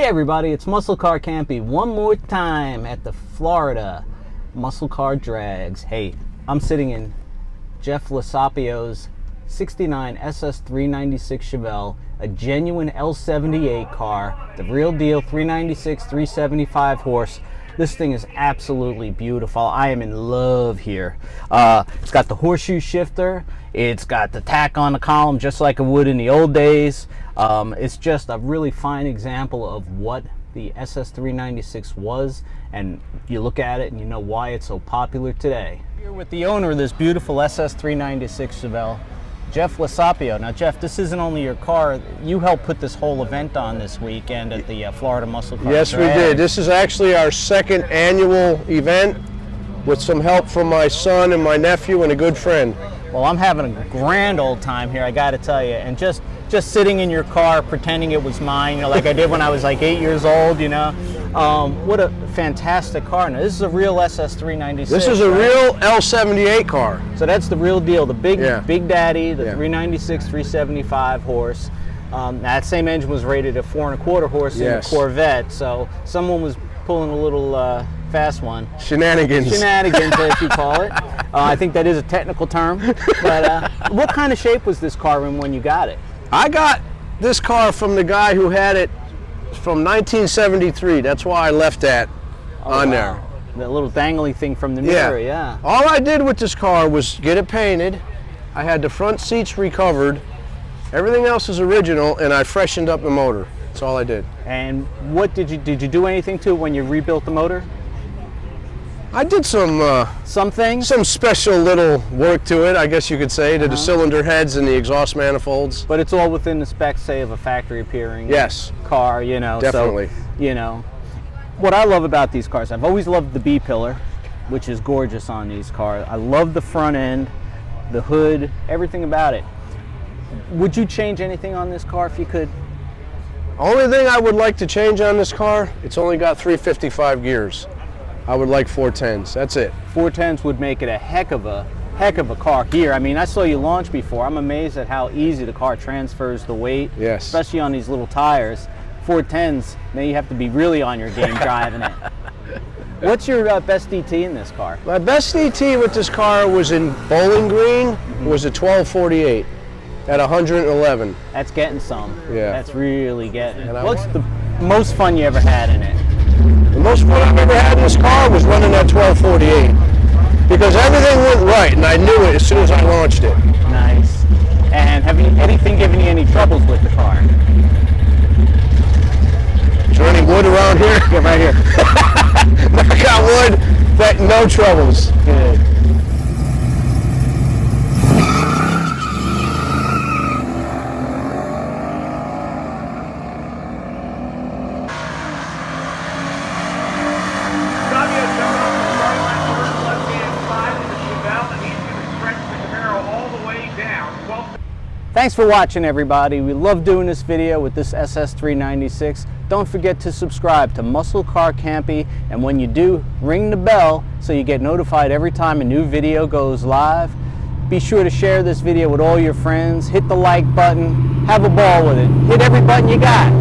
Hey everybody, it's Muscle Car Campy one more time at the Florida Muscle Car Drags. Hey, I'm sitting in Jeff Losapio's 69 SS396 Chevelle, a genuine L78 car, the real deal, 396, 375 horse. This thing is absolutely beautiful. I am in love here. It's got the horseshoe shifter. It's got the tack on the column just like it would in the old days. It's just a really fine example of what the SS396 was, and you look at it and you know why it's so popular today. Here with the owner of this beautiful SS396 Chevelle, Jeff Losapio. Now Jeff, this isn't only your car, you helped put this whole event on this weekend at the Florida Muscle Car Yes, Drag. we did. This is actually our second annual event with some help from my son and my nephew and a good friend. Well, I'm having a grand old time here, I gotta tell you, and just sitting in your car pretending it was mine, you know, like I did when I was like 8 years old, you know. What a fantastic car. Now, this is a real SS396. This is a real L78 car. So that's the real deal, the big daddy, the 396, 375 horse. That same engine was rated at 4 1/4 horse in the Corvette, so someone was pulling a little fast one. Shenanigans. Shenanigans, as you call it. I think that is a technical term. But what kind of shape was this car in when you got it? I got this car from the guy who had it from 1973. That's why I left that on there. That little dangly thing from the mirror, yeah. All I did with this car was get it painted. I had the front seats recovered. Everything else is original, and I freshened up the motor. That's all I did. And what did you do anything to it when you rebuilt the motor? I did some things? Some special little work to it, I guess you could say, to the cylinder heads and the exhaust manifolds. But it's all within the specs, say, of a factory appearing car, you know. Definitely. So, you know, what I love about these cars, I've always loved the B-pillar, which is gorgeous on these cars. I love the front end, the hood, everything about it. Would you change anything on this car if you could? Only thing I would like to change on this car, it's only got 355 gears. I would like 410s. That's it. 410s would make it a heck of a car here. I mean, I saw you launch before. I'm amazed at how easy the car transfers the weight, especially on these little tires. 410s, now you have to be really on your game driving it. What's your best DT in this car? My best DT with this car was in Bowling Green. Was a 1248 at 111. That's getting some. Yeah. That's really getting it. What's the most fun you ever had in it? The most fun I've ever had in this car was running that 1248 because everything went right, and I knew it as soon as I launched it. Nice. And have anything given you any troubles with the car? Is there any wood around here? Yeah, right here. Knock on wood, no troubles. Good. Thanks for watching, everybody. We love doing this video with this SS396. Don't forget to subscribe to Muscle Car Campy, and when you do, ring the bell so you get notified every time a new video goes live. Be sure to share this video with all your friends. Hit the like button. Have a ball with it. Hit every button you got.